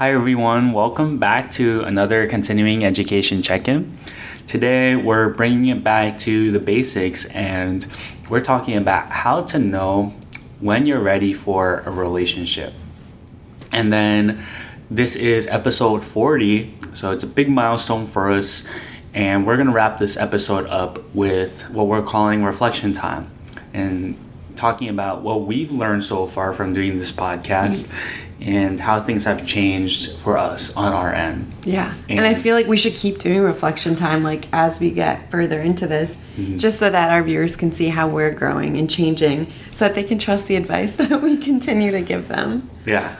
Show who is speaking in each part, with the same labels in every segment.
Speaker 1: Hi everyone, welcome back to another continuing education check-in. Today we're bringing it back to the basics and we're talking about how to know when you're ready for a relationship. And then this is episode 40, so it's a big milestone for us, and we're going to wrap this episode up with what we're calling reflection time and talking about what we've learned so far from doing this podcast and how things have changed for us on our end.
Speaker 2: Yeah. And I feel like we should keep doing reflection time like as we get further into this, just so that our viewers can see how we're growing and changing so that they can trust the advice that we continue to give them.
Speaker 1: Yeah,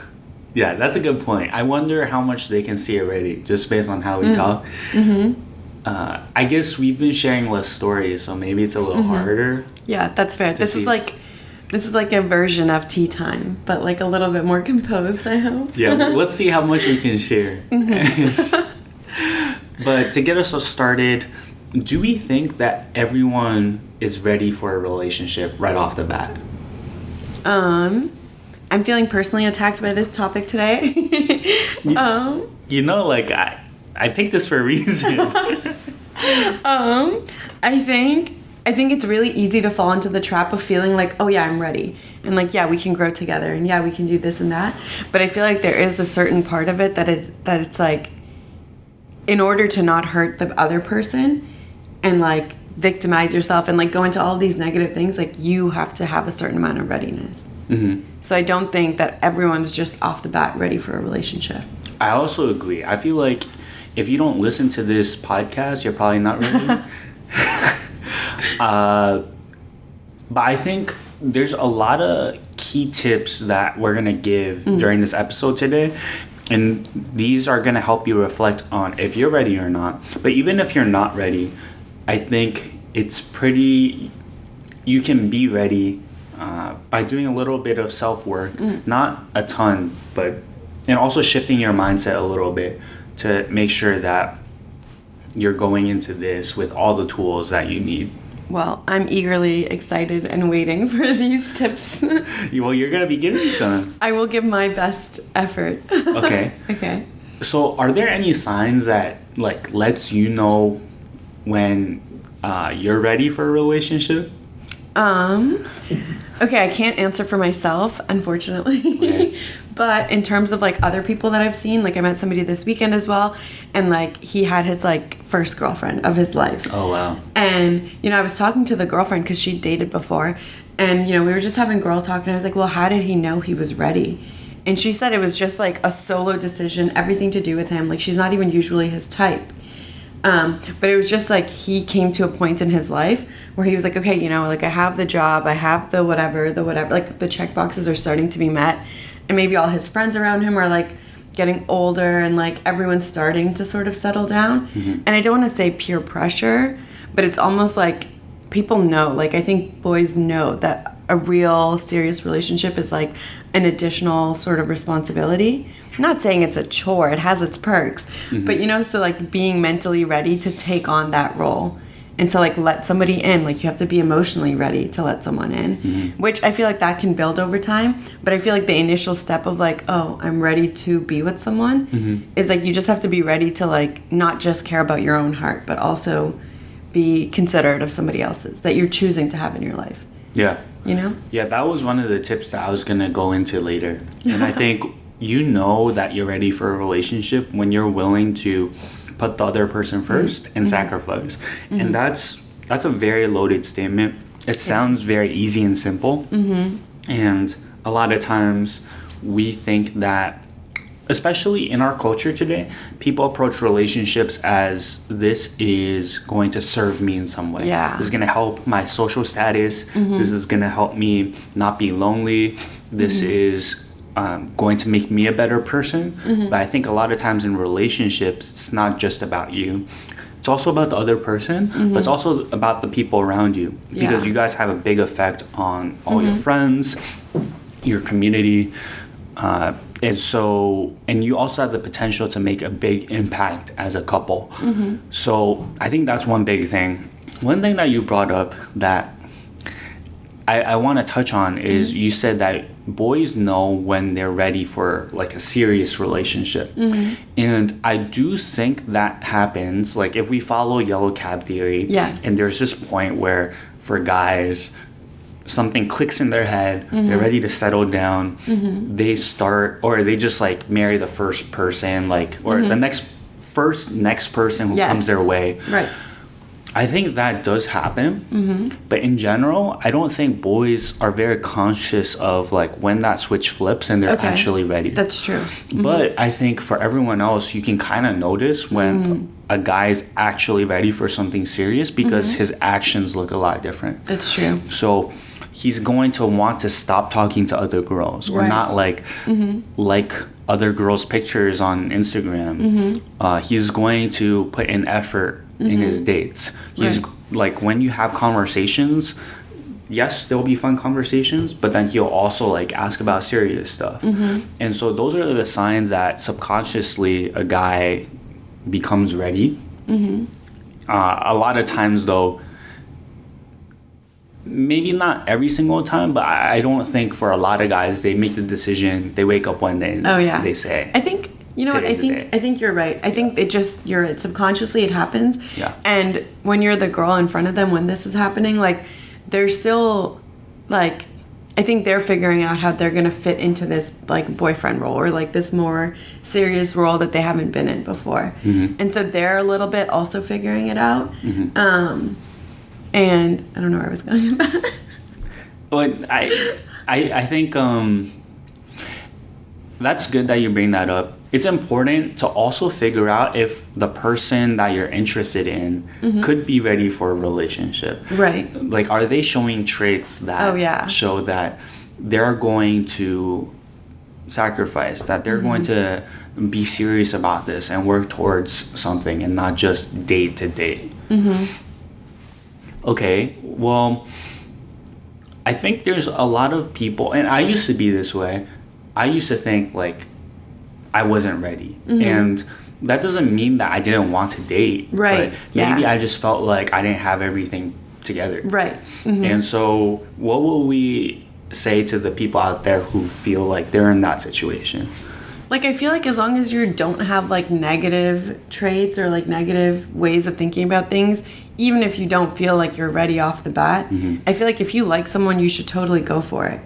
Speaker 1: that's a good point. I wonder how much they can see already just based on how we talk. I guess we've been sharing less stories, so maybe it's a little harder.
Speaker 2: Yeah, that's fair. This is like a version of tea time, but like a little bit more composed, I hope.
Speaker 1: Yeah, let's see how much we can share. But to get us started, do we think that everyone is ready for a relationship right off the bat?
Speaker 2: I'm feeling personally attacked by this topic today.
Speaker 1: I picked this for a reason.
Speaker 2: I think it's really easy to fall into the trap of feeling like, oh yeah, I'm ready. And like, yeah, we can grow together and yeah, we can do this and that. But I feel like there is a certain part of it that it's like, in order to not hurt the other person and like victimize yourself and like go into all these negative things, like you have to have a certain amount of readiness. So I don't think that everyone's just off the bat ready for a relationship.
Speaker 1: I also agree. I feel like if you don't listen to this podcast, you're probably not ready. But I think there's a lot of key tips that we're going to give during this episode today. And these are going to help you reflect on if you're ready or not. But even if you're not ready, I think you can be ready by doing a little bit of self-work. Not a ton, and also shifting your mindset a little bit to make sure that you're going into this with all the tools that you need.
Speaker 2: Well, I'm eagerly excited and waiting for these tips.
Speaker 1: Well, you're going to be giving some.
Speaker 2: I will give my best effort.
Speaker 1: Okay.
Speaker 2: Okay.
Speaker 1: So are there any signs that like lets you know when you're ready for a relationship?
Speaker 2: Okay, I can't answer for myself, unfortunately. Okay. But in terms of like other people that I've seen, like I met somebody this weekend as well, and like he had his like first girlfriend of his life.
Speaker 1: Oh wow.
Speaker 2: And I was talking to the girlfriend because she dated before, and we were just having girl talk, and I was like, well, how did he know he was ready? And she said it was just like a solo decision, everything to do with him. Like she's not even usually his type. But it was just like he came to a point in his life where he was like, okay, like I have the job, I have the whatever, like the check boxes are starting to be met. And maybe all his friends around him are like getting older and like everyone's starting to sort of settle down. And I don't want to say peer pressure, but it's almost like people know, like I think boys know that a real serious relationship is like an additional sort of responsibility. I'm not saying it's a chore, it has its perks, but so like being mentally ready to take on that role and to like let somebody in, like you have to be emotionally ready to let someone in, which I feel like that can build over time. But I feel like the initial step of like, oh, I'm ready to be with someone is like you just have to be ready to like not just care about your own heart, but also be considerate of somebody else's that you're choosing to have in your life.
Speaker 1: Yeah.
Speaker 2: Yeah,
Speaker 1: that was one of the tips that I was going to go into later. And I think that you're ready for a relationship when you're willing to put the other person first and sacrifice. And that's a very loaded statement. It sounds very easy and simple. And a lot of times we think that, especially in our culture today, people approach relationships as this is going to serve me in some way.
Speaker 2: Yeah.
Speaker 1: This is going to help my social status. This is going to help me not be lonely. This is going to make me a better person. But I think a lot of times in relationships, it's not just about you. It's also about the other person, but it's also about the people around you. Because you guys have a big effect on all your friends, your community, and you also have the potential to make a big impact as a couple. So I think that's one big thing. One thing that you brought up that I want to touch on is you said that boys know when they're ready for like a serious relationship. And I do think that happens. Like if we follow yellow cab theory,
Speaker 2: Yes.
Speaker 1: and there's this point where for guys, something clicks in their head, they're ready to settle down, they start, or they just like marry the first person, like, or the next person who
Speaker 2: Yes.
Speaker 1: comes their way.
Speaker 2: Right.
Speaker 1: I think that does happen, but in general, I don't think boys are very conscious of like when that switch flips and they're
Speaker 2: Okay.
Speaker 1: actually ready.
Speaker 2: That's true.
Speaker 1: But I think for everyone else, you can kind of notice when a guy's actually ready for something serious because his actions look a lot different.
Speaker 2: That's true.
Speaker 1: So he's going to want to stop talking to other girls or
Speaker 2: Right.
Speaker 1: not like other girls' pictures on Instagram. He's going to put in effort in his dates. He's
Speaker 2: Right.
Speaker 1: like when you have conversations, yes, there'll be fun conversations, but then he'll also like ask about serious stuff. And so those are the signs that subconsciously a guy becomes ready. A lot of times though, maybe not every single time, but I don't think for a lot of guys they make the decision, they wake up one day and
Speaker 2: Oh yeah.
Speaker 1: they say,
Speaker 2: I think you know what I
Speaker 1: Today's the
Speaker 2: think.
Speaker 1: day.
Speaker 2: I think you're right. I think it just subconsciously it happens.
Speaker 1: Yeah.
Speaker 2: And when you're the girl in front of them when this is happening, like they're still like I think they're figuring out how they're gonna fit into this like boyfriend role or like this more serious role that they haven't been in before. And so they're a little bit also figuring it out. And I don't know where I was going with that.
Speaker 1: but I think that's good that you bring that up. It's important to also figure out if the person that you're interested in could be ready for a relationship.
Speaker 2: Right.
Speaker 1: Like, are they showing traits that
Speaker 2: Oh, yeah.
Speaker 1: show that they're going to sacrifice, that they're going to be serious about this and work towards something and not just date to date? Okay, well, I think there's a lot of people, and I used to be this way. I used to think like I wasn't ready. And that doesn't mean that I didn't want to date.
Speaker 2: Right,
Speaker 1: But maybe
Speaker 2: yeah.
Speaker 1: I just felt like I didn't have everything together.
Speaker 2: Right.
Speaker 1: And so what will we say to the people out there who feel like they're in that situation?
Speaker 2: Like I feel like as long as you don't have like negative traits or like negative ways of thinking about things, even if you don't feel like you're ready off the bat, I feel like if you like someone, you should totally go for it.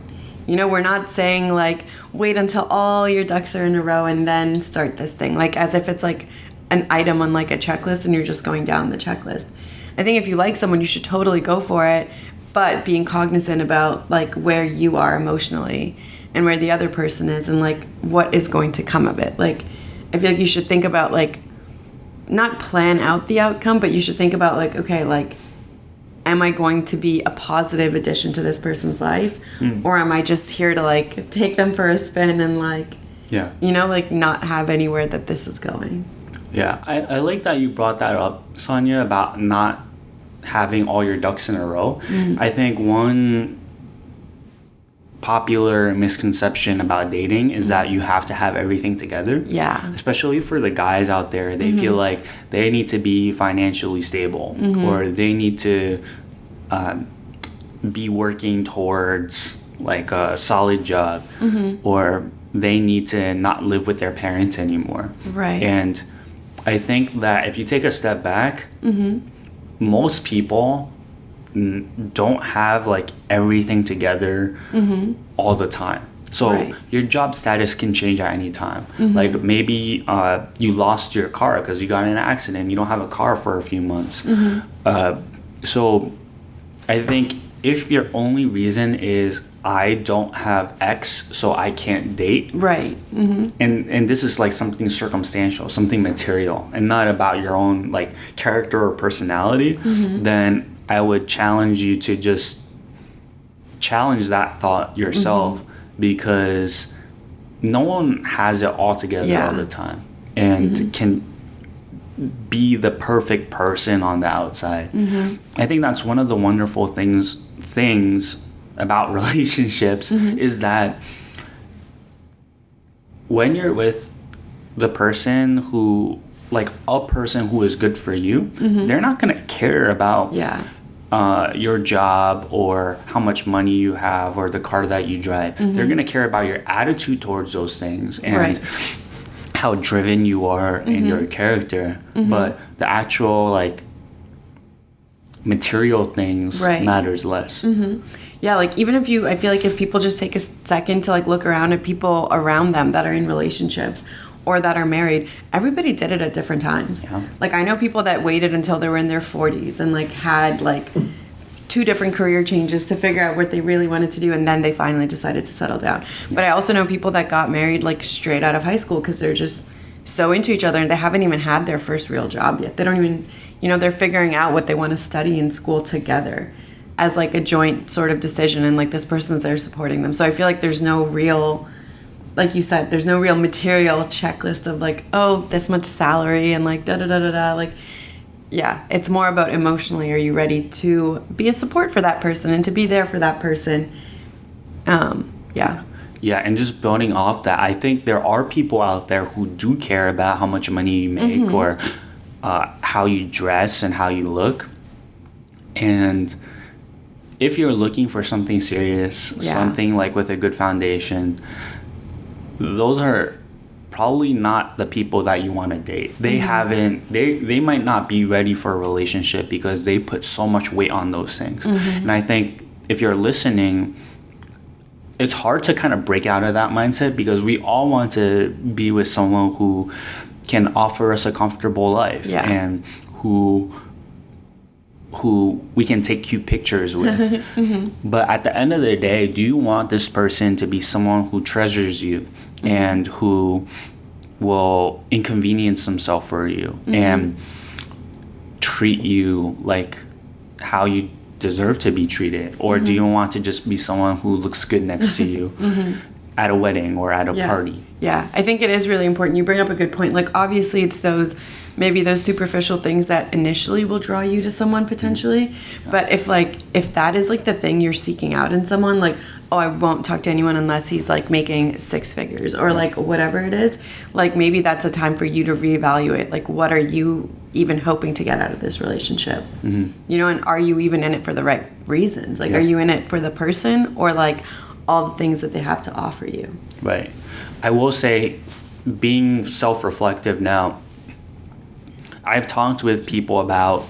Speaker 2: You know, we're not saying like wait until all your ducks are in a row and then start this thing, like as if it's like an item on like a checklist and you're just going down the checklist. I think if you like someone, you should totally go for it, but being cognizant about like where you are emotionally and where the other person is and like what is going to come of it. Like I feel like you should think about like not plan out the outcome, but you should think about like, okay, like am I going to be a positive addition to this person's life or am I just here to like take them for a spin and like
Speaker 1: Yeah.
Speaker 2: you know, like not have anywhere that this is going.
Speaker 1: Yeah, I like that you brought that up, Sania, about not having all your ducks in a row. I think one popular misconception about dating is that you have to have everything together.
Speaker 2: Yeah.
Speaker 1: Especially for the guys out there, they feel like they need to be financially stable or they need to be working towards like a solid job or they need to not live with their parents anymore.
Speaker 2: Right.
Speaker 1: And I think that if you take a step back, most people don't have like everything together all the time. So
Speaker 2: Right.
Speaker 1: your job status can change at any time. Like maybe you lost your car because you got in an accident. You don't have a car for a few months. So I think if your only reason is I don't have X, so I can't date,
Speaker 2: Right.
Speaker 1: and this is like something circumstantial, something material, and not about your own like character or personality, then I would challenge you to just challenge that thought yourself because no one has it all together
Speaker 2: Yeah.
Speaker 1: all the time and can be the perfect person on the outside. I think that's one of the wonderful things about relationships is that when you're with the person who like a person who is good for you, they're not going to care about
Speaker 2: Yeah.
Speaker 1: your job or how much money you have or the car that you drive. They're going to care about your attitude towards those things and how driven you are in your character. But the actual like material things matters less.
Speaker 2: Yeah, like even if I feel like if people just take a second to like look around at people around them that are in relationships or that are married, everybody did it at different times.
Speaker 1: Yeah.
Speaker 2: Like I know people that waited until they were in their 40s and like had like 2 different career changes to figure out what they really wanted to do, and then they finally decided to settle down. But I also know people that got married like straight out of high school because they're just so into each other and they haven't even had their first real job yet. They don't even, they're figuring out what they want to study in school together as like a joint sort of decision, and like this person's there supporting them. So I feel like there's no real, like you said, there's no real material checklist of like, oh, this much salary and like da da da da da. Like, yeah, it's more about emotionally, are you ready to be a support for that person and to be there for that person? Yeah,
Speaker 1: and just building off that, I think there are people out there who do care about how much money you make or how you dress and how you look. And if you're looking for something serious, something like with a good foundation, those are probably not the people that you want to date. They they might not be ready for a relationship because they put so much weight on those things. And I think if you're listening, it's hard to kind of break out of that mindset because we all want to be with someone who can offer us a comfortable life and who we can take cute pictures with. But at the end of the day, do you want this person to be someone who treasures you and who will inconvenience himself for you and treat you like how you deserve to be treated? Or do you want to just be someone who looks good next to you at a wedding or at a party?
Speaker 2: Yeah, I think it is really important. You bring up a good point. Like, obviously, it's those superficial things that initially will draw you to someone potentially. But if that is like the thing you're seeking out in someone, like, oh, I won't talk to anyone unless he's like making 6 figures or like whatever it is, like maybe that's a time for you to reevaluate. Like, what are you even hoping to get out of this relationship? And are you even in it for the right reasons? Like, are you in it for the person or like all the things that they have to offer you?
Speaker 1: Right. I will say, being self-reflective now, I've talked with people about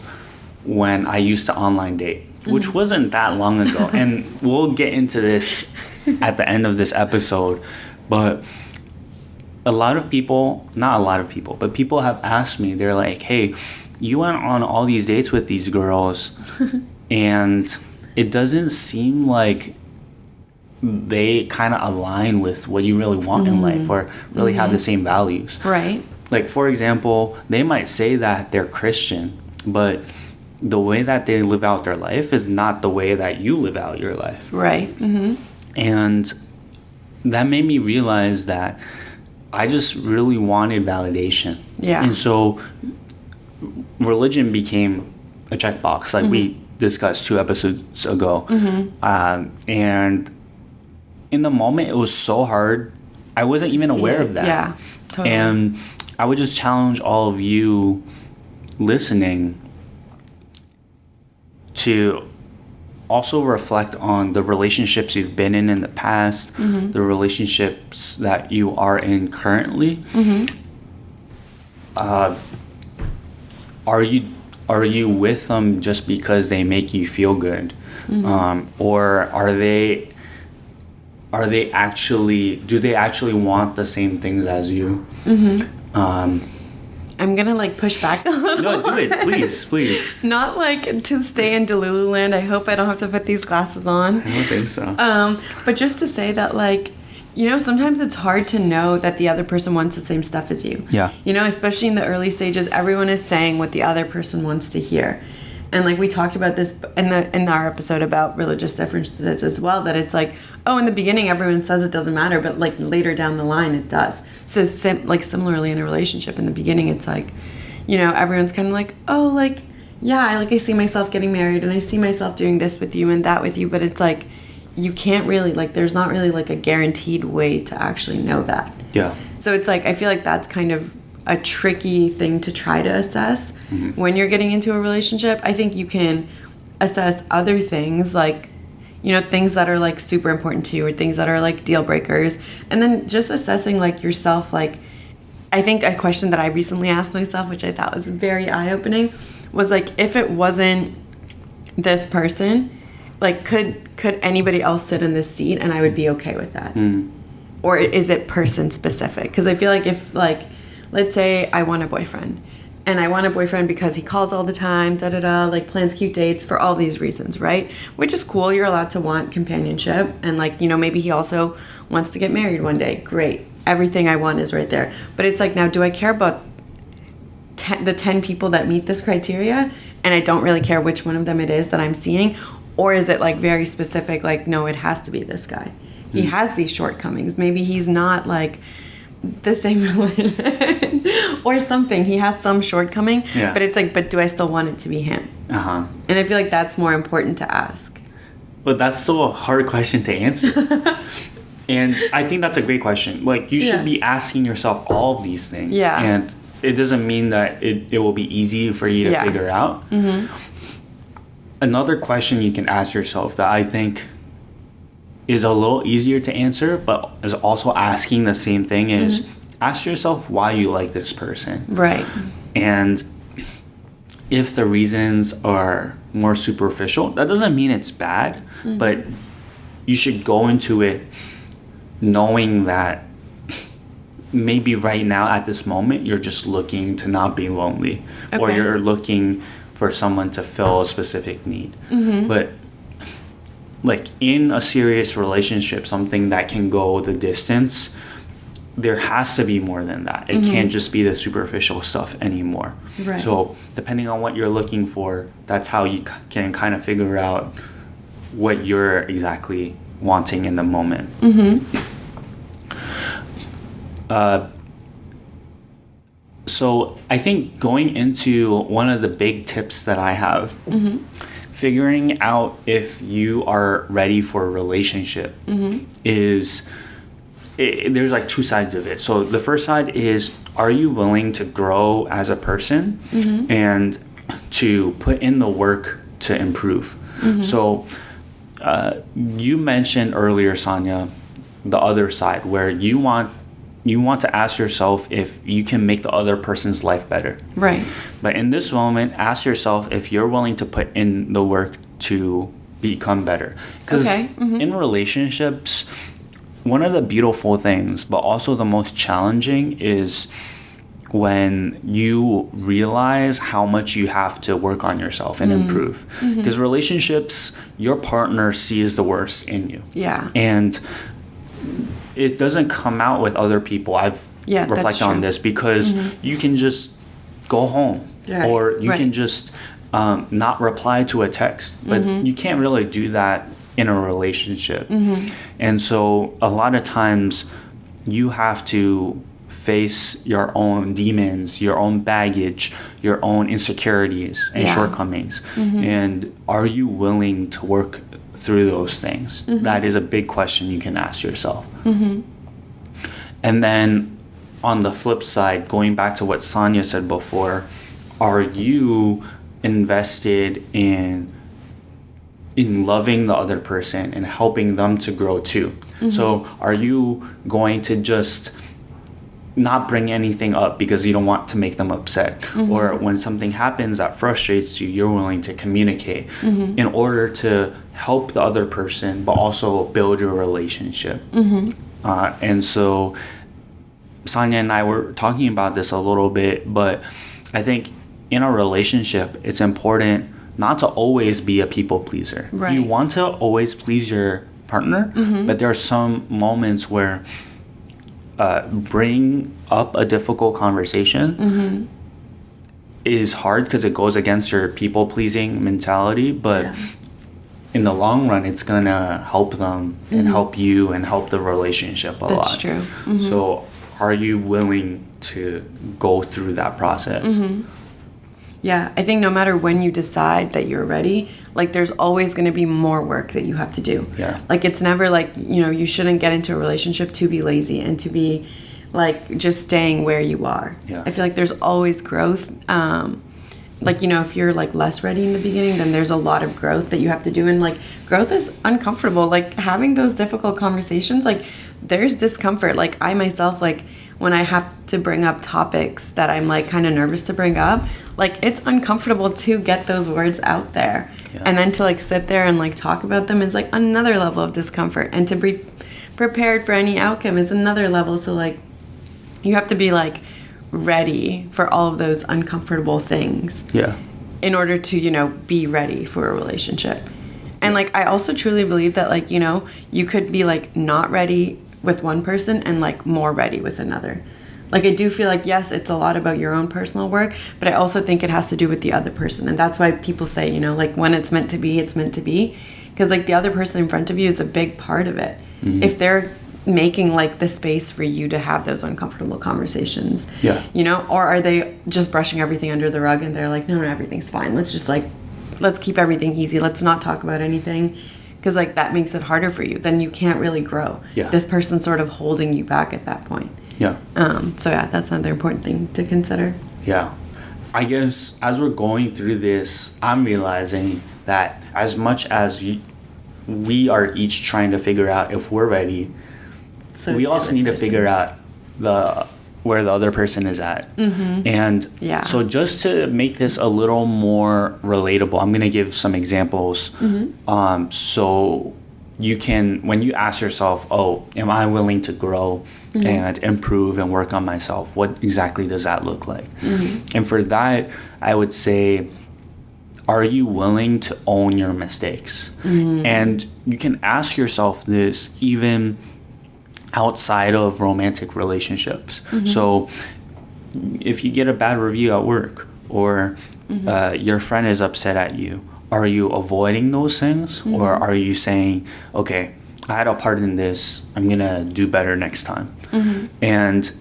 Speaker 1: when I used to online date, which wasn't that long ago. And we'll get into this at the end of this episode. But people have asked me, they're like, hey, you went on all these dates with these girls and it doesn't seem like they kind of align with what you really want in life or really have the same values.
Speaker 2: Right.
Speaker 1: Like, for example, they might say that they're Christian, but the way that they live out their life is not the way that you live out your life.
Speaker 2: Right.
Speaker 1: And that made me realize that I just really wanted validation. Yeah. And so religion became a checkbox, like we discussed 2 episodes ago. And in the moment, it was so hard. I wasn't even aware of that.
Speaker 2: Yeah, totally.
Speaker 1: And I would just challenge all of you listening to also reflect on the relationships you've been in the past, the relationships that you are in currently. Are you with them just because they make you feel good, or do they actually want the same things as you?
Speaker 2: I'm gonna like push back a little.
Speaker 1: No, do it, please.
Speaker 2: Not like to stay in Delulu land. I hope I don't have to put these glasses on.
Speaker 1: I don't think so.
Speaker 2: But just to say that, like, sometimes it's hard to know that the other person wants the same stuff as you.
Speaker 1: Yeah.
Speaker 2: Especially in the early stages, everyone is saying what the other person wants to hear. And like we talked about this in our episode about religious differences as well, that it's like, oh, in the beginning everyone says it doesn't matter, but like later down the line it does. So similarly in a relationship, in the beginning it's like, everyone's kind of like, oh, like, yeah, I see myself getting married and I see myself doing this with you and that with you, but it's like you can't really, like, there's not really like a guaranteed way to actually know that.
Speaker 1: Yeah.
Speaker 2: So it's like I feel like that's kind of a tricky thing to try to assess when you're getting into a relationship. I think you can assess other things, like, you know, things that are like super important to you or things that are like deal breakers. And then just assessing like yourself. Like, I think a question that I recently asked myself, which I thought was very eye-opening, was like, if it wasn't this person, like, could anybody else sit in this seat and I would be okay with that? Or is it person specific? Because I feel like if, like, let's say I want a boyfriend, and I want a boyfriend because he calls all the time, like plans cute dates for all these reasons, right? Which is cool. You're allowed to want companionship. And like, you know, maybe he also wants to get married one day. Great. Everything I want is right there. But it's like, now, do I care about the 10 people that meet this criteria? And I don't really care which one of them it is that I'm seeing. Or is it like very specific? Like, no, it has to be this guy. He has these shortcomings. Maybe he's not like the same religion or something. He has some shortcoming, but it's like, but do I still want it to be him? And I feel like that's more important to ask.
Speaker 1: But that's still a hard question to answer. And I think that's a great question. Like, you should be asking yourself all of these things. And it doesn't mean that it will be easy for you to figure out. Another question you can ask yourself that I think is a little easier to answer, but is also asking the same thing, is ask yourself why you like this person.
Speaker 2: Right.
Speaker 1: And if the reasons are more superficial, that doesn't mean it's bad, but you should go into it knowing that maybe right now at this moment you're just looking to not be lonely, or you're looking for someone to fill a specific need. But like, in a serious relationship, something that can go the distance, there has to be more than that. It can't just be the superficial stuff anymore.
Speaker 2: Right.
Speaker 1: So depending on what you're looking for, that's how you can kind of figure out what you're exactly wanting in the moment. So I think going into one of the big tips that I have, figuring out if you are ready for a relationship is, there's like two sides of it. So the first side is, are you willing to grow as a person and to put in the work to improve? So you mentioned earlier, Sania, the other side, where you want to ask yourself if you can make the other person's life better. Right. But in this moment, ask yourself if you're willing to put in the work to become better. Because in relationships, one of the beautiful things, but also the most challenging, is when you realize how much you have to work on yourself and improve. Because relationships, your partner sees the worst in you. Yeah. And it doesn't come out with other people. I've reflected on this, because you can just go home, or you can just not reply to a text, but you can't really do that in a relationship. And so a lot of times you have to face your own demons, your own baggage, your own insecurities and shortcomings. And are you willing to work through those things? That is a big question you can ask yourself. And then on the flip side, going back to what Sania said before, are you invested in loving the other person and helping them to grow too? So are you going to just not bring anything up because you don't want to make them upset? Or when something happens that frustrates you, you're willing to communicate in order to help the other person, but also build your relationship. And so Sania and I were talking about this a little bit, but I think in a relationship, it's important not to always be a people pleaser. Right. You want to always please your partner, but there are some moments where bring up a difficult conversation is hard, because it goes against your people pleasing mentality, but in the long run, it's gonna help them and help you and help the relationship a lot. That's true. So are you willing to go through that process?
Speaker 2: Yeah, I think no matter when you decide that you're ready, like, there's always going to be more work that you have to do. Yeah. Like, it's never like, you know, you shouldn't get into a relationship to be lazy and to be like just staying where you are. Yeah. I feel like there's always growth. like, you know, if you're like less ready in the beginning, then there's a lot of growth that you have to do. And like growth is uncomfortable. Like having those difficult conversations, like there's discomfort. Like I myself, like when I have to bring up topics that I'm like kind of nervous to bring up, like it's uncomfortable to get those words out there.
Speaker 1: Yeah.
Speaker 2: And then to like sit there and like talk about them is like another level of discomfort. And to be prepared for any outcome is another level. So like you have to be like ready for all of those uncomfortable things.
Speaker 1: Yeah.
Speaker 2: In order to, you know, be ready for a relationship. And like I also truly believe that like, you know, you could be like not ready with one person and like more ready with another. Like I do feel like, yes, it's a lot about your own personal work, but I also think it has to do with the other person. And that's why people say, you know, like when it's meant to be, it's meant to be. Because like the other person in front of you is a big part of it. Mm-hmm. If they're making like the space for you to have those uncomfortable conversations,
Speaker 1: yeah,
Speaker 2: you know, or are they just brushing everything under the rug and they're like, no, everything's fine. Let's keep everything easy. Let's not talk about anything. Because like that makes it harder for you. Then you can't really grow.
Speaker 1: Yeah.
Speaker 2: This person's sort of holding you back at that point.
Speaker 1: Yeah.
Speaker 2: So yeah, that's another important thing to consider.
Speaker 1: Yeah. I guess as we're going through this, I'm realizing that as much as we are each trying to figure out if we're ready,
Speaker 2: So
Speaker 1: we also need to figure out where the other person is at. Mm-hmm. And so just to make this a little more relatable, I'm going to give some examples. Mm-hmm. So you can, when you ask yourself, oh, am I willing to grow mm-hmm. and improve and work on myself? What exactly does that look like? Mm-hmm. And for that, I would say, are you willing to own your mistakes? Mm-hmm. And you can ask yourself this even outside of romantic relationships. Mm-hmm. So if you get a bad review at work or mm-hmm. Your friend is upset at you, are you avoiding those things? Mm-hmm. Or are you saying, okay, I had a part in this, I'm gonna do better next time? Mm-hmm. And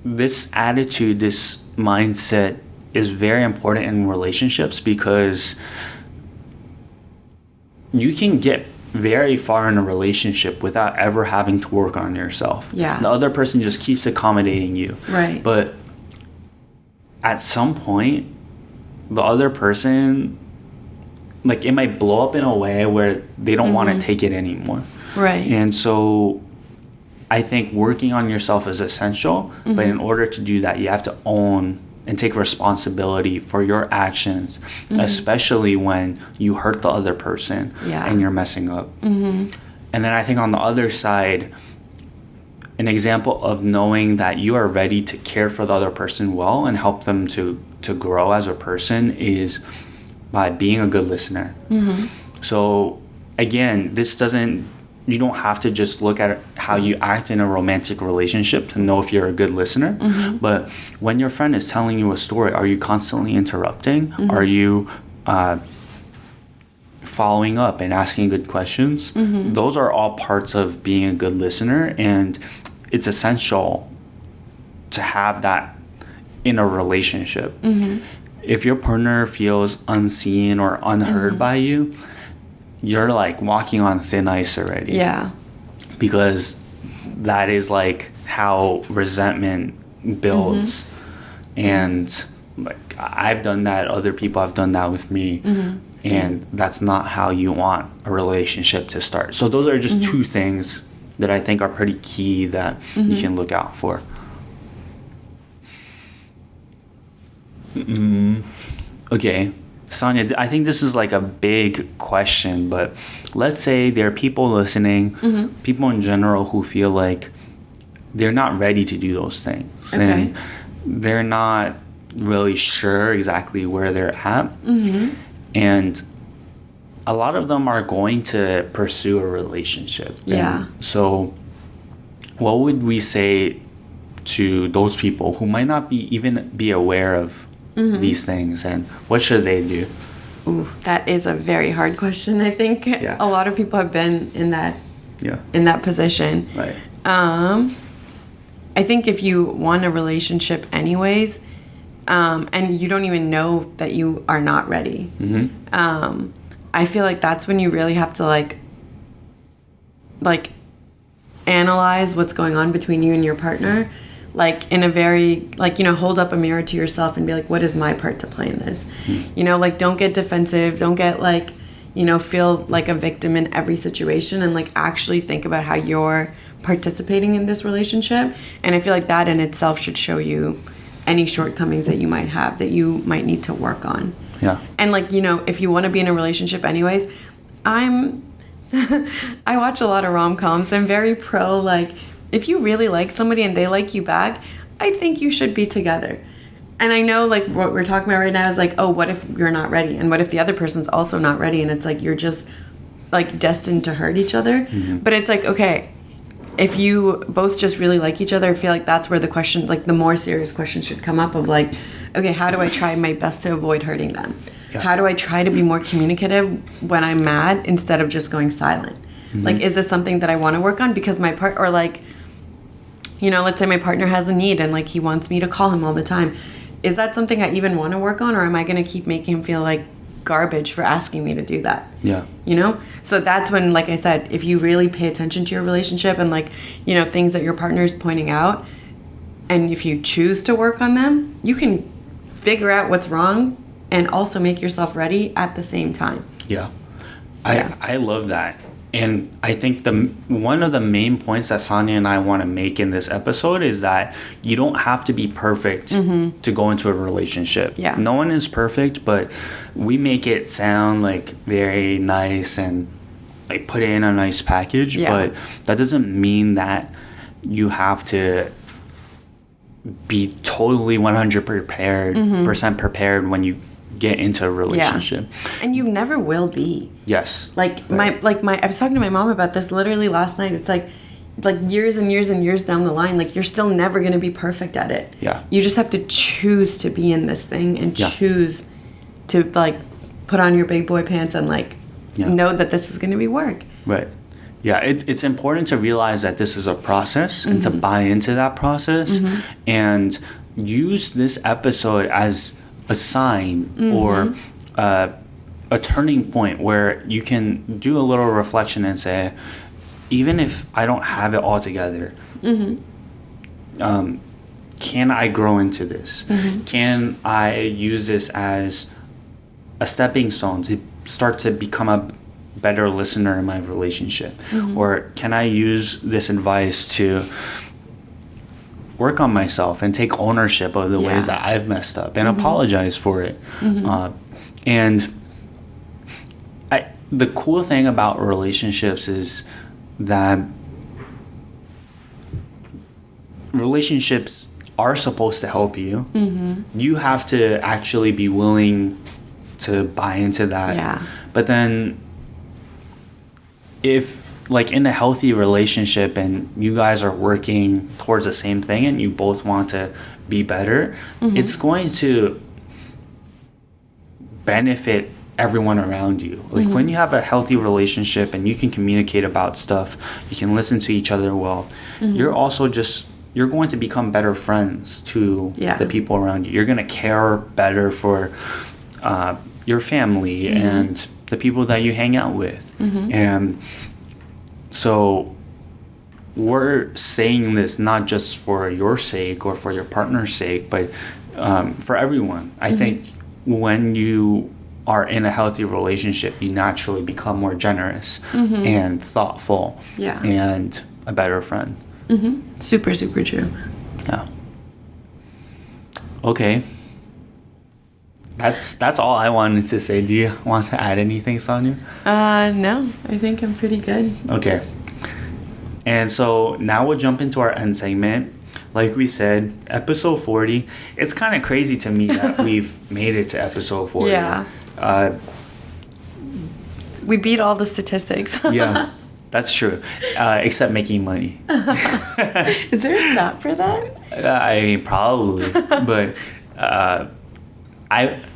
Speaker 1: this attitude, this mindset is very important in relationships because you can get very far in a relationship without ever having to work on yourself.
Speaker 2: Yeah.
Speaker 1: The other person just keeps accommodating you.
Speaker 2: Right.
Speaker 1: But at some point, the other person, like it might blow up in a way where they don't mm-hmm. want to take it anymore.
Speaker 2: Right.
Speaker 1: And so I think working on yourself is essential, mm-hmm. but in order to do that, you have to own and take responsibility for your actions, mm-hmm. especially when you hurt the other person and you're messing up. Mm-hmm. And then I think on the other side, an example of knowing that you are ready to care for the other person well and help them to grow as a person is by being a good listener. Mm-hmm. So again, you don't have to just look at how you act in a romantic relationship to know if you're a good listener. Mm-hmm. But when your friend is telling you a story, are you constantly interrupting? Mm-hmm. Are you following up and asking good questions? Mm-hmm. Those are all parts of being a good listener, and it's essential to have that in a relationship. Mm-hmm. If your partner feels unseen or unheard mm-hmm. by you, you're like walking on thin ice already.
Speaker 2: Yeah.
Speaker 1: Because that is like how resentment builds. Mm-hmm. And like I've done that, other people have done that with me. Mm-hmm. And that's not how you want a relationship to start. So those are just mm-hmm. two things that I think are pretty key that mm-hmm. you can look out for. Mm-hmm. Okay. Sania, I think this is like a big question, but let's say there are people listening, mm-hmm. people in general who feel like they're not ready to do those things. Okay. And they're not really sure exactly where they're at. Mm-hmm. And a lot of them are going to pursue a relationship.
Speaker 2: Yeah.
Speaker 1: And so what would we say to those people who might not even be aware of mm-hmm. these things, and what should they do?
Speaker 2: Ooh, that is a very hard question. I think a lot of people have been in that position.
Speaker 1: Right.
Speaker 2: I think if you want a relationship anyways, and you don't even know that you are not ready, mm-hmm. I feel like that's when you really have to like analyze what's going on between you and your partner. like in a very, like, you know, hold up a mirror to yourself and be like, what is my part to play in this? You know, like, don't get defensive, don't get like, you know, feel like a victim in every situation, and like actually think about how you're participating in this relationship. And I feel like that in itself should show you any shortcomings that you might have that you might need to work on.
Speaker 1: Yeah.
Speaker 2: And like, you know, if you want to be in a relationship anyways, I watch a lot of rom-coms. I'm very pro, like, if you really like somebody and they like you back, I think you should be together. And I know, like, what we're talking about right now is like, oh, what if you're not ready? And what if the other person's also not ready? And it's like, you're just like destined to hurt each other. But it's like, okay, if you both just really like each other, I feel like that's where the question, like the more serious question should come up of like, okay, how do I try my best to avoid hurting them?
Speaker 1: Yeah.
Speaker 2: How do I try to be more communicative when I'm mad instead of just going silent? Like, is this something that I want to work on? Because my part, or like, you know, let's say my partner has a need and like he wants me to call him all the time. Is that something I even want to work on, or am I going to keep making him feel like garbage for asking me to do that?
Speaker 1: Yeah.
Speaker 2: You know? So that's when, like I said, if you really pay attention to your relationship and like, you know, things that your partner is pointing out, and if you choose to work on them, you can figure out what's wrong and also make yourself ready at the same time.
Speaker 1: Yeah.
Speaker 2: Yeah.
Speaker 1: I love that. And I think one of the main points that Sania and I want to make in this episode is that you don't have to be perfect to go into a relationship.
Speaker 2: Yeah.
Speaker 1: No one is perfect, but we make it sound like very nice and like put it in a nice package.
Speaker 2: Yeah.
Speaker 1: But that doesn't mean that you have to be totally 100% prepared when you get into a relationship.
Speaker 2: And you never will be.
Speaker 1: Yes.
Speaker 2: Like I was talking to my mom about this literally last night. It's like years and years and years down the line, like you're still never going to be perfect at it.
Speaker 1: Yeah.
Speaker 2: You just have to choose to be in this thing and choose to like put on your big boy pants and like know that this is going to be work.
Speaker 1: Right. Yeah, it's important to realize that this is a process and to buy into that process and use this episode as a sign or a turning point where you can do a little reflection and say, even if I don't have it all together, can I grow into this? Can I use this as a stepping stone to start to become a better listener in my relationship? Or can I use this advice to work on myself and take ownership of the ways that I've messed up and apologize for it? And the cool thing about relationships is that relationships are supposed to help you. You have to actually be willing to buy into that. But then if like in a healthy relationship and you guys are working towards the same thing and you both want to be better, it's going to benefit everyone around you. Like when you have a healthy relationship and you can communicate about stuff, you can listen to each other well, you're also you're going to become better friends to the people around you. You're going to care better for your family and the people that you hang out with. And so we're saying this not just for your sake or for your partner's sake, but for everyone. I think when you are in a healthy relationship, you naturally become more generous and thoughtful and a better friend.
Speaker 2: Super, super true.
Speaker 1: Yeah. Okay. That's all I wanted to say. Do you want to add anything, Sania?
Speaker 2: No, I think I'm pretty good.
Speaker 1: Okay. And so now we'll jump into our end segment. Like we said, episode 40. It's kind of crazy to me that we've made it to episode 40.
Speaker 2: Yeah. We beat all the statistics.
Speaker 1: Yeah, that's true. Except making money.
Speaker 2: Is there a stat for that?
Speaker 1: I mean, probably. But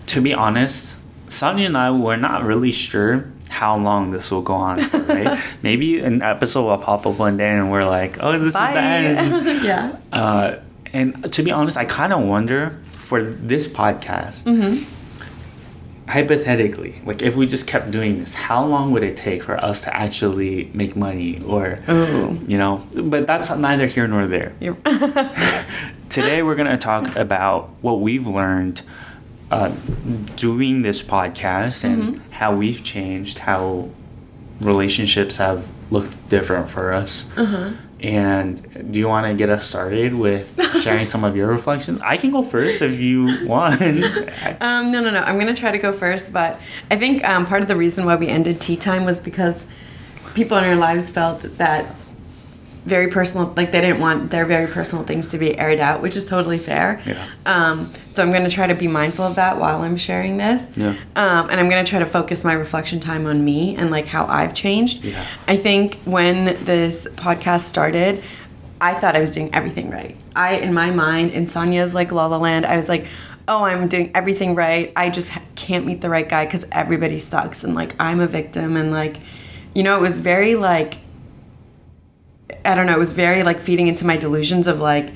Speaker 1: to be honest, Sania and I were not really sure how long this will go on for, right? Maybe an episode will pop up one day and we're like, oh, this
Speaker 2: Bye.
Speaker 1: is the end.
Speaker 2: Yeah.
Speaker 1: And to be honest, I kind of wonder for this podcast, hypothetically, like if we just kept doing this, how long would it take for us to actually make money? Or, you know, but that's neither here nor there. Today we're going to talk about what we've learned doing this podcast and how we've changed, how relationships have looked different for us. And do you want to get us started with sharing some of your reflections? I can go first if you want.
Speaker 2: No. I'm going to try to go first, but I think part of the reason why we ended tea time was because people in our lives felt that very personal, like they didn't want their very personal things to be aired out, which is totally fair. So I'm going to try to be mindful of that while I'm sharing this. And I'm going to try to focus my reflection time on me and like how I've changed. I think when this podcast started, I thought I was doing everything right. In my mind, in Sania's like La La Land, I was like, oh, I'm doing everything right. I just can't meet the right guy because everybody sucks. And like, I'm a victim. And like, you know, it was very like, I don't know, it was very like feeding into my delusions of like,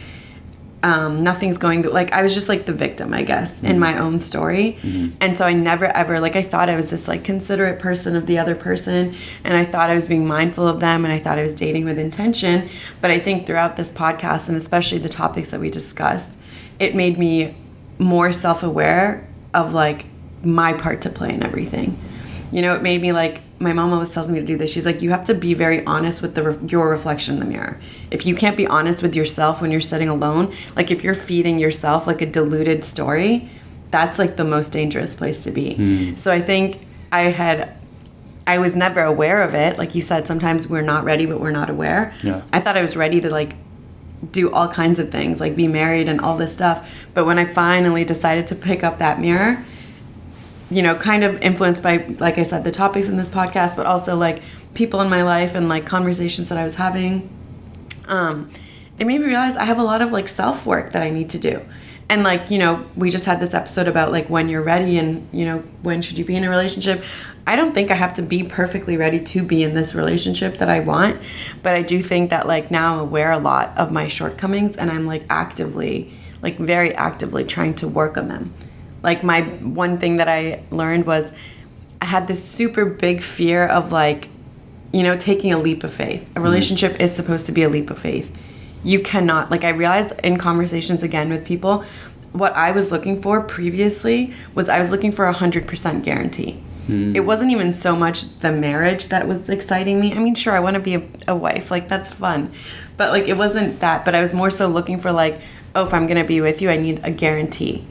Speaker 2: nothing's going to, like, I was just like the victim, I guess, in my own story. And so I never ever, like, I thought I was this like considerate person of the other person, and I thought I was being mindful of them, and I thought I was dating with intention. But I think throughout this podcast, and especially the topics that we discussed, it made me more self-aware of like my part to play in everything. You know, it made me like, my mom always tells me to do this. She's like, you have to be very honest with your reflection in the mirror. If you can't be honest with yourself when you're sitting alone, like if you're feeding yourself like a diluted story, that's like the most dangerous place to be. So I think I was never aware of it. Like you said, sometimes we're not ready, but we're not aware. I thought I was ready to like do all kinds of things, like be married and all this stuff. But when I finally decided to pick up that mirror, you know, kind of influenced by, like I said, the topics in this podcast, but also like people in my life and like conversations that I was having, it made me realize I have a lot of like self-work that I need to do. And like, you know, we just had this episode about like when you're ready and, you know, when should you be in a relationship. I don't think I have to be perfectly ready to be in this relationship that I want, but I do think that like now I'm aware a lot of my shortcomings, and I'm like actively, like very actively trying to work on them. Like my one thing that I learned was I had this super big fear of like, you know, taking a leap of faith. A relationship is supposed to be a leap of faith. You cannot, like I realized in conversations again with people, what I was looking for previously was I was looking for 100% guarantee. It wasn't even so much the marriage that was exciting me. I mean, sure, I want to be a wife. Like that's fun. But like it wasn't that. But I was more so looking for like, oh, if I'm going to be with you, I need a guarantee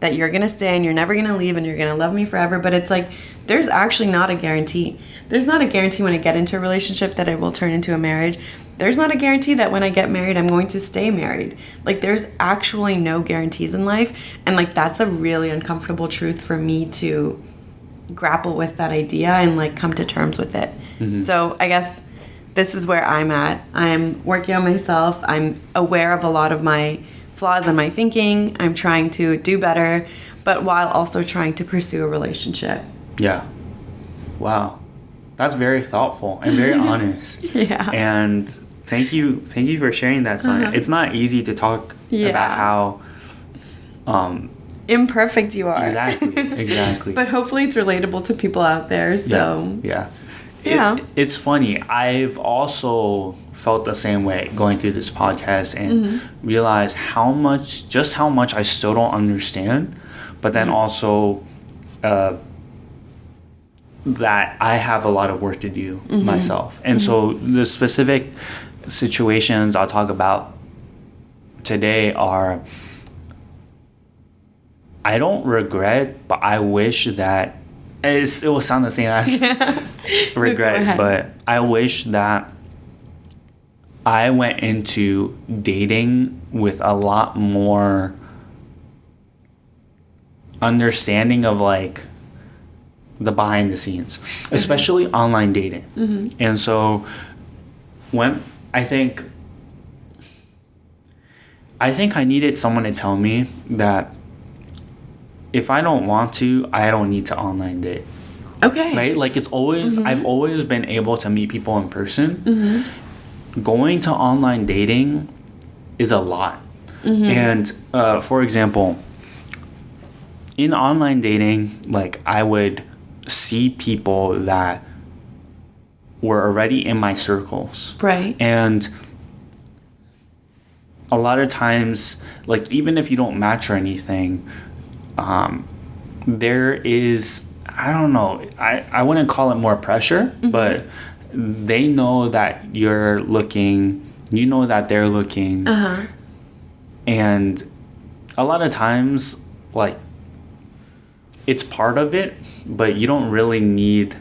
Speaker 2: that you're going to stay and you're never going to leave and you're going to love me forever. But it's like, there's actually not a guarantee. There's not a guarantee when I get into a relationship that it will turn into a marriage. There's not a guarantee that when I get married, I'm going to stay married. Like there's actually no guarantees in life. And like, that's a really uncomfortable truth for me to grapple with, that idea, and like come to terms with it. So I guess this is where I'm at. I'm working on myself. I'm aware of a lot of my flaws in my thinking. I'm trying to do better, but while also trying to pursue a relationship.
Speaker 1: Wow, that's very thoughtful and very honest. And thank you for sharing that, Sonia. It's not easy to talk about how
Speaker 2: imperfect you are.
Speaker 1: Exactly.
Speaker 2: But hopefully it's relatable to people out there. So
Speaker 1: it's funny. I've also felt the same way going through this podcast and realized how much I still don't understand, but then also that I have a lot of work to do myself. And so the specific situations I'll talk about today are, I don't regret, but I wish that it will sound the same as regret, but I wish that I went into dating with a lot more understanding of like the behind the scenes, especially online dating. And so when I think I needed someone to tell me that if I don't want to, I don't need to online date.
Speaker 2: Okay.
Speaker 1: Right? Like it's always, I've always been able to meet people in person. Going to online dating is a lot. And for example, in online dating, like I would see people that were already in my circles.
Speaker 2: Right.
Speaker 1: And a lot of times, like even if you don't match or anything, there is, I don't know, I wouldn't call it more pressure, but they know that you're looking, you know that they're looking. And a lot of times, like, it's part of it, but you don't really need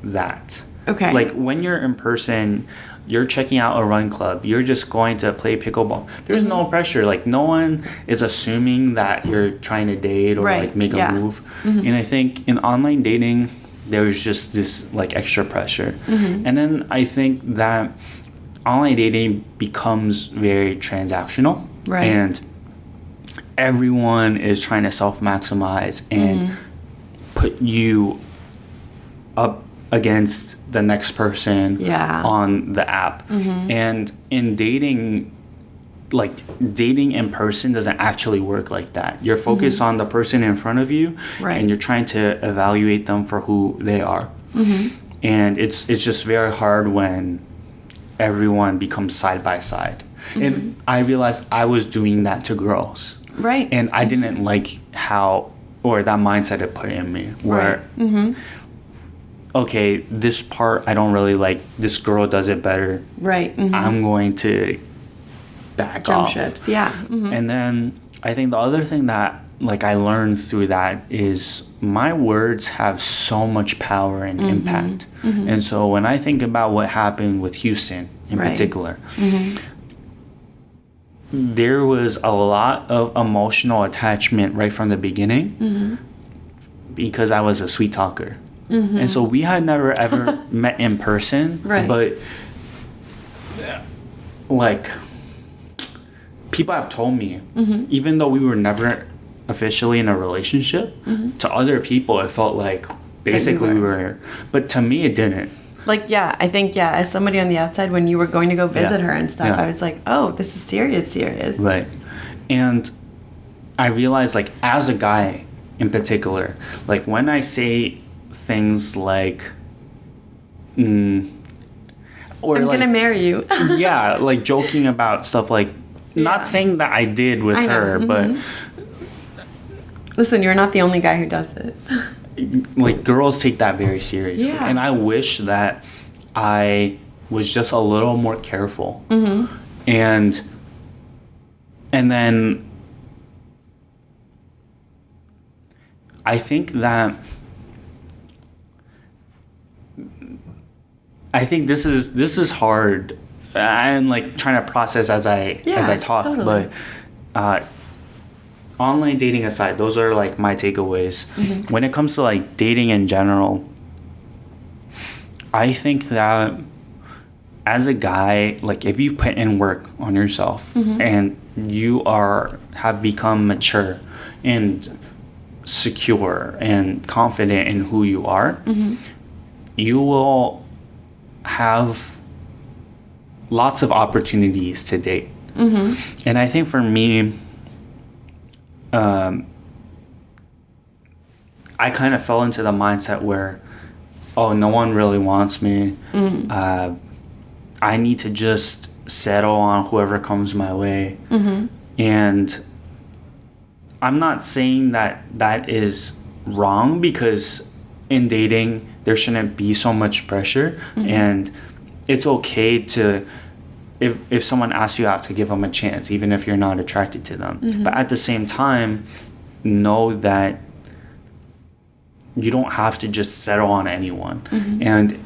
Speaker 1: that.
Speaker 2: Okay.
Speaker 1: Like, when you're in person, you're checking out a run club, you're just going to play pickleball. There's no pressure. Like, no one is assuming that you're trying to date or, like, make a move. And I think in online dating, there's just this, like, extra pressure. And then I think that online dating becomes very transactional.
Speaker 2: Right.
Speaker 1: And everyone is trying to self-maximize and put you up against the next person on the app. And in dating, like dating in person doesn't actually work like that. You're focused on the person in front of you, and you're trying to evaluate them for who they are. And it's just very hard when everyone becomes side by side. And I realized I was doing that to girls.
Speaker 2: Right.
Speaker 1: And I didn't like how, or that mindset it put in me, where, okay, this part I don't really like, this girl does it better.
Speaker 2: Right.
Speaker 1: I'm going to back off.
Speaker 2: Jump ships, yeah.
Speaker 1: And then I think the other thing that, like, I learned through that is my words have so much power and impact. And so when I think about what happened with Houston in particular, there was a lot of emotional attachment right from the beginning because I was a sweet talker. And so we had never ever met in person, but like people have told me, even though we were never officially in a relationship, to other people it felt like basically we were, but to me it didn't.
Speaker 2: Like, yeah, I think, as somebody on the outside, when you were going to go visit her and stuff, I was like, oh, this is serious.
Speaker 1: Right. And I realized, like, as a guy in particular, like, when I say things like, or
Speaker 2: I'm
Speaker 1: like,
Speaker 2: gonna marry you.
Speaker 1: like joking about stuff like, not saying that I did with her, but...
Speaker 2: Listen, you're not the only guy who does this.
Speaker 1: Like, girls take that very seriously. And I wish that I was just a little more careful. And then I think this is hard. I'm like trying to process as I talk, but online dating aside, those are like my takeaways. When it comes to like dating in general, I think that as a guy, like if you've put in work on yourself and you have become mature and secure and confident in who you are, you will have lots of opportunities to date. And I think for me, I kind of fell into the mindset where, oh, no one really wants me. I need to just settle on whoever comes my way. And I'm not saying that that is wrong, because in dating, there shouldn't be so much pressure. And it's okay to, if someone asks you out, to give them a chance, even if you're not attracted to them. But at the same time, know that you don't have to just settle on anyone. And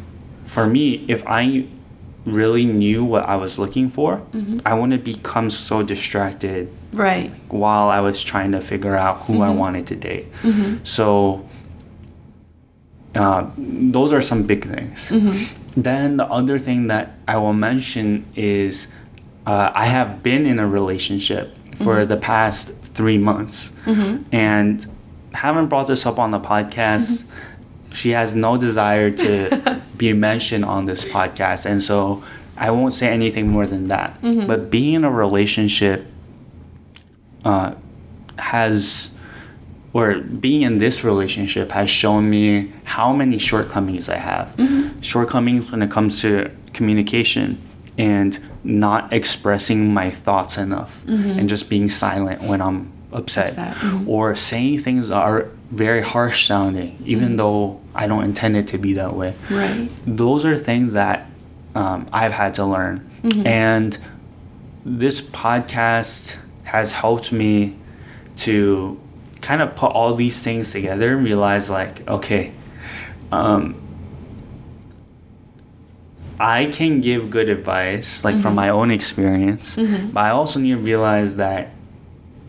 Speaker 1: for me, if I really knew what I was looking for, I wouldn't become so distracted while I was trying to figure out who I wanted to date. So those are some big things. Then the other thing that I will mention is I have been in a relationship for the past 3 months, and haven't brought this up on the podcast. She has no desire to be mentioned on this podcast, and so I won't say anything more than that. But being in a relationship has or being in this relationship has shown me how many shortcomings I have. Shortcomings when it comes to communication and not expressing my thoughts enough and just being silent when I'm upset. Or saying things that are very harsh sounding even though I don't intend it to be that way.
Speaker 2: Right.
Speaker 1: Those are things that I've had to learn. And this podcast has helped me to kind of put all these things together and realize like, okay, I can give good advice like from my own experience, but I also need to realize that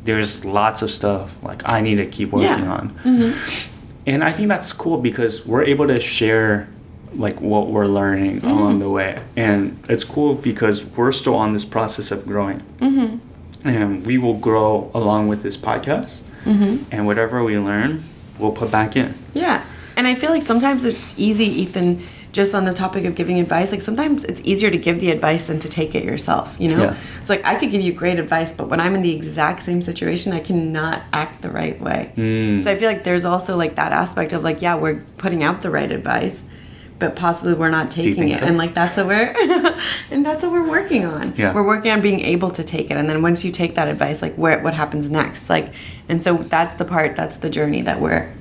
Speaker 1: there's lots of stuff like I need to keep working on. And I think that's cool because we're able to share like what we're learning along the way. And it's cool because we're still on this process of growing. And we will grow along with this podcast. And whatever we learn, we'll put back in.
Speaker 2: Yeah. And I feel like sometimes it's easy, Ethan, just on the topic of giving advice, like sometimes it's easier to give the advice than to take it yourself, you know?
Speaker 1: Yeah.
Speaker 2: It's like I could give you great advice, but when I'm in the exact same situation, I cannot act the right way. So I feel like there's also like that aspect of like, yeah, we're putting out the right advice, but possibly we're not taking it.
Speaker 1: So?
Speaker 2: And like that's what we're and that's what we're working on.
Speaker 1: Yeah.
Speaker 2: We're working on being able to take it. And then once you take that advice, like what happens next? Like, and so that's the journey that we're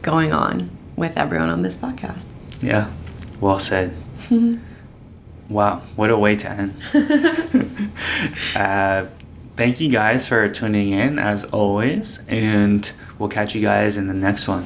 Speaker 2: going on with everyone on this podcast.
Speaker 1: Yeah, well said. Wow, what a way to end. Thank you guys for tuning in as always, and we'll catch you guys in the next one.